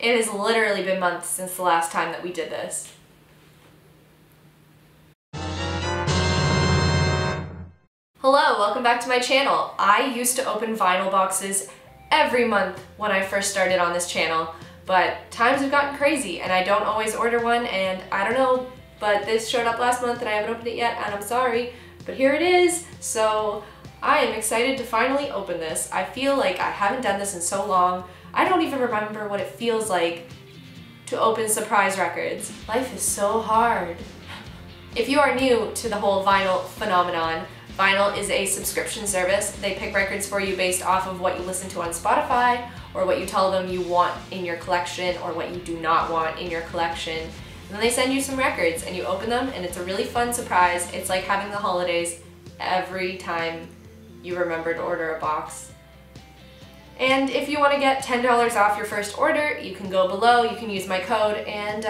It has literally been months since the last time that we did this. Hello, welcome back to my channel. I used to open vinyl boxes every month when I first started on this channel, but times have gotten crazy and I don't always order one, and I don't know, but this showed up last month and I haven't opened it yet, and I'm sorry, but here it is. So I am excited to finally open this. I feel like I haven't done this in so long. I don't even remember what it feels like to open surprise records. Life is so hard. If you are new to the whole vinyl phenomenon, VNYL is a subscription service. They pick records for you based off of what you listen to on Spotify, or what you tell them you want in your collection, or what you do not want in your collection. And then they send you some records and you open them, and it's a really fun surprise. It's like having the holidays every time you remember to order a box. And if you want to get $10 off your first order, you can go below, you can use my code, and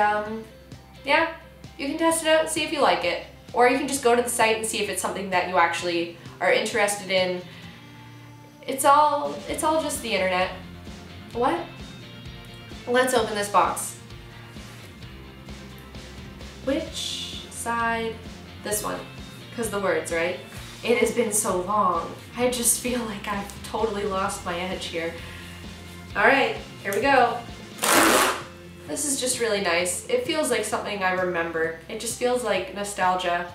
yeah, you can test it out and see if you like it. Or you can just go to the site and see if it's something that you actually are interested in. It's all just the internet. What? Let's open this box. Which side? This one, because the words, right? It has been so long. I just feel like I've totally lost my edge here. All right, here we go. This is just really nice. It feels like something I remember. It just feels like nostalgia.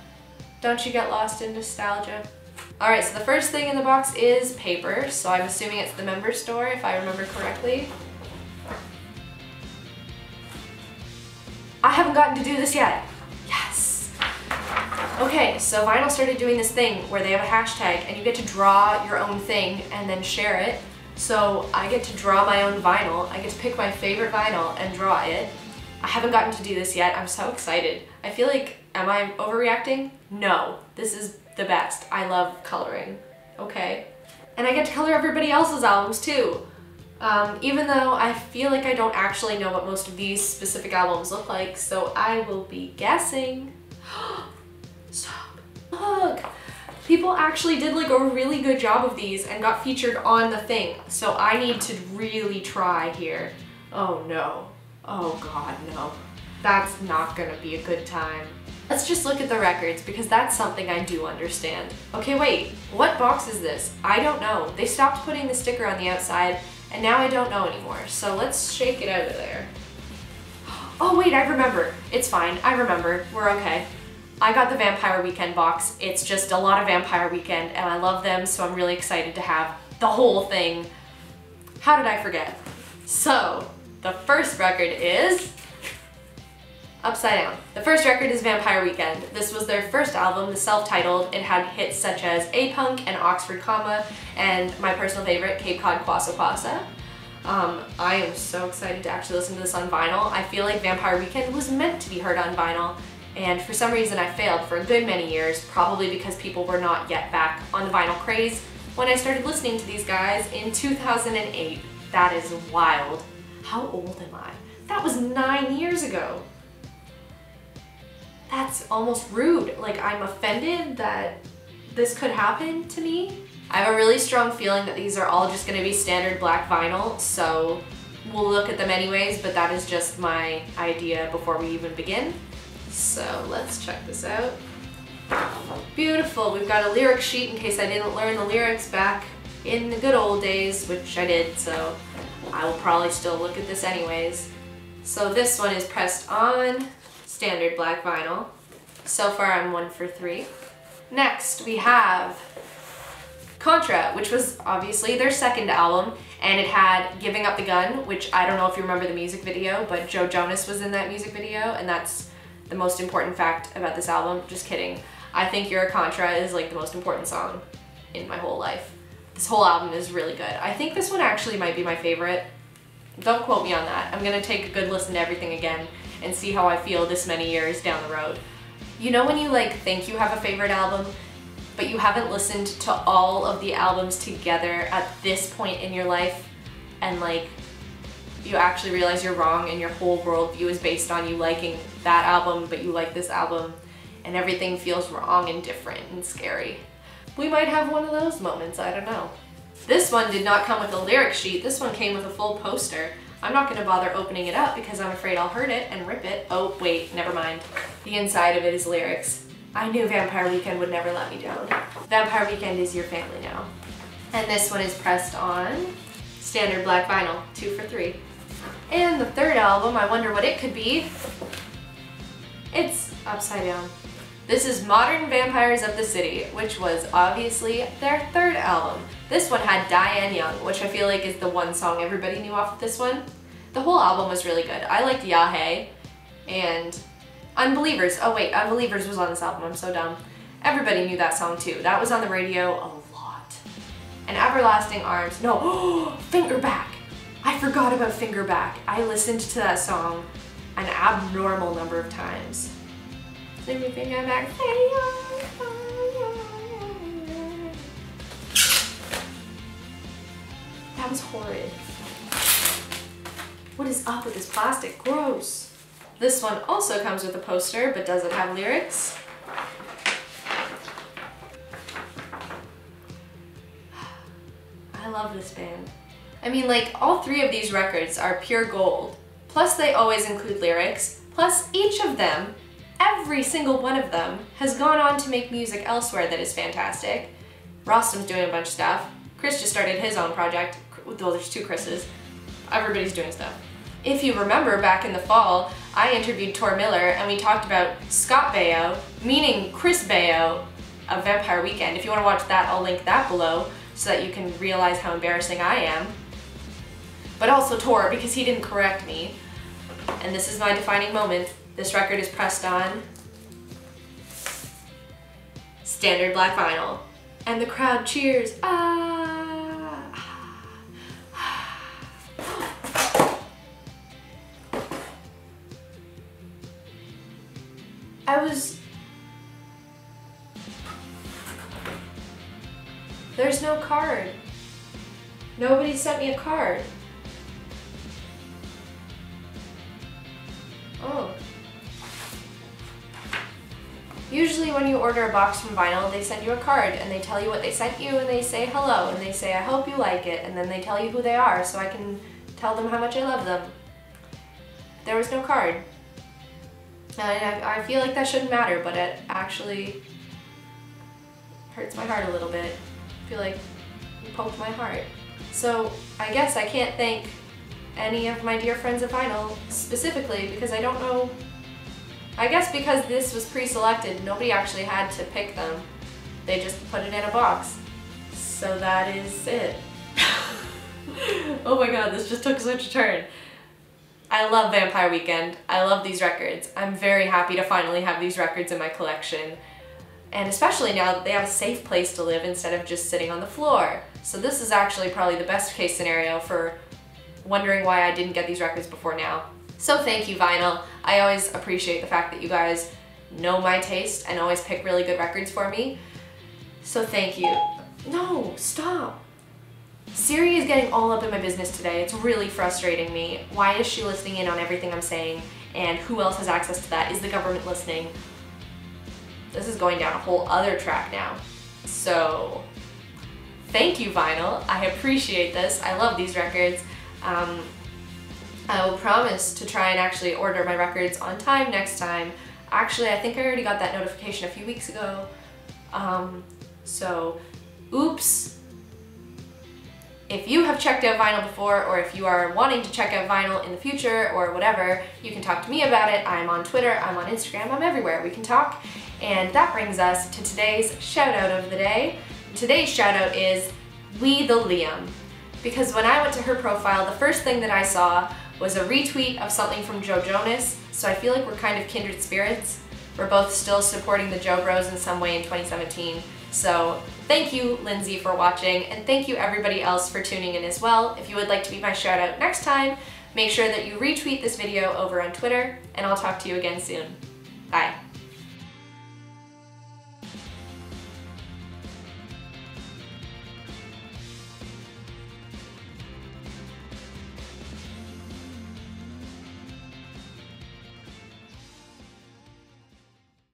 Don't you get lost in nostalgia? All right, so the first thing in the box is paper. So I'm assuming it's the member store, if I remember correctly. I haven't gotten to do this yet. Yes. Okay, so VNYL started doing this thing where they have a hashtag and you get to draw your own thing and then share it. So I get to draw my own vinyl. I get to pick my favorite vinyl and draw it. I haven't gotten to do this yet. I'm so excited. I feel like, am I overreacting? No, this is the best. I love coloring, okay? And I get to color everybody else's albums too. Even though I feel like I don't actually know what most of these specific albums look like, so I will be guessing. Stop. Look. People actually did like a really good job of these and got featured on the thing. So I need to really try here. Oh no. Oh god, no. That's not gonna be a good time. Let's just look at the records because that's something I do understand. Okay, wait, what box is this? I don't know. They stopped putting the sticker on the outside and now I don't know anymore. So let's shake it out of there. Oh wait, I remember. It's fine, I remember. We're okay. I got the Vampire Weekend box. It's just a lot of Vampire Weekend and I love them, so I'm really excited to have the whole thing. How did I forget? So, the first record is Upside Down. The first record is Vampire Weekend. This was their first album, the self-titled. It had hits such as A-Punk and Oxford Comma, and my personal favorite, Cape Cod Kwassa Kwassa. I am so excited to actually listen to this on vinyl. I feel like Vampire Weekend was meant to be heard on vinyl. And for some reason I failed for a good many years, probably because people were not yet back on the vinyl craze when I started listening to these guys in 2008. That is wild. How old am I? That was 9 years ago. That's almost rude. Like, I'm offended that this could happen to me. I have a really strong feeling that these are all just gonna be standard black vinyl, so we'll look at them anyways, but that is just my idea before we even begin. So let's check this out. Beautiful, we've got a lyric sheet in case I didn't learn the lyrics back in the good old days, which I did, so I will probably still look at this anyways. So this one is pressed on, standard black vinyl. So far I'm 1 for 3. Next we have Contra, which was obviously their second album, and it had Giving Up the Gun, which I don't know if you remember the music video, but Joe Jonas was in that music video, and that's the most important fact about this album. Just kidding. I think You're a Contra is like the most important song in my whole life. This whole album is really good. I think this one actually might be my favorite. Don't quote me on that. I'm gonna take a good listen to everything again and see how I feel this many years down the road. You know when you like think you have a favorite album, but you haven't listened to all of the albums together at this point in your life, and like you actually realize you're wrong and your whole worldview is based on you liking that album, but you like this album, and everything feels wrong and different and scary. We might have one of those moments, I don't know. This one did not come with a lyric sheet, this one came with a full poster. I'm not gonna bother opening it up because I'm afraid I'll hurt it and rip it. Oh, wait, never mind. The inside of it is lyrics. I knew Vampire Weekend would never let me down. Vampire Weekend is your family now. And this one is pressed on standard black vinyl, 2 for 3. And the third album, I wonder what it could be. It's upside down. This is Modern Vampires of the City, which was obviously their third album. This one had Diane Young, which I feel like is the one song everybody knew off of this one. The whole album was really good. I liked Yahe and Unbelievers. Oh wait, Unbelievers was on this album, I'm so dumb. Everybody knew that song too. That was on the radio a lot. And Everlasting Arms, no, Fingerback. I forgot about Fingerback. I listened to that song an abnormal number of times. Let me finger back. That was horrid. What is up with this plastic? Gross. This one also comes with a poster, but doesn't have lyrics. I love this band. I mean, like, all 3 of these records are pure gold. Plus they always include lyrics. Plus each of them, every single one of them, has gone on to make music elsewhere that is fantastic. Rostam's doing a bunch of stuff. Chris just started his own project. Well, there's 2 Chris's. Everybody's doing stuff. If you remember, back in the fall, I interviewed Tor Miller and we talked about Scott Baio, meaning Chris Baio of Vampire Weekend. If you want to watch that, I'll link that below so that you can realize how embarrassing I am. But also Tor, because he didn't correct me. And this is my defining moment. This record is pressed on standard black vinyl. And the crowd cheers. Ah! There's no card. Nobody sent me a card. Oh. Usually when you order a box from Vinyl, they send you a card and they tell you what they sent you and they say hello and they say I hope you like it and then they tell you who they are so I can tell them how much I love them. There was no card. And I feel like that shouldn't matter, but it actually hurts my heart a little bit. I feel like you poked my heart. So I guess I can't thank any of my dear friends at Vinyl specifically because I don't know. I guess because this was pre-selected, nobody actually had to pick them. They just put it in a box. So that is it. Oh my god, this just took such a turn. I love Vampire Weekend. I love these records. I'm very happy to finally have these records in my collection. And especially now that they have a safe place to live instead of just sitting on the floor. So this is actually probably the best case scenario for wondering why I didn't get these records before now. So thank you, Vinyl. I always appreciate the fact that you guys know my taste and always pick really good records for me. So thank you. No, stop. Siri is getting all up in my business today. It's really frustrating me. Why is she listening in on everything I'm saying? And who else has access to that? Is the government listening? This is going down a whole other track now. So, thank you, Vinyl. I appreciate this. I love these records. I will promise to try and actually order my records on time next time. Actually, I think I already got that notification a few weeks ago. So, oops. If you have checked out Vinyl before, or if you are wanting to check out Vinyl in the future, or whatever, you can talk to me about it. I'm on Twitter, I'm on Instagram, I'm everywhere. We can talk. And that brings us to today's shout out of the day. Today's shout out is We the Liam. Because when I went to her profile, the first thing that I saw was a retweet of something from Joe Jonas, so I feel like we're kind of kindred spirits. We're both still supporting the Joe Bros in some way in 2017. So thank you, Lindsay, for watching, and thank you everybody else for tuning in as well. If you would like to be my shout out next time, make sure that you retweet this video over on Twitter, and I'll talk to you again soon. Bye.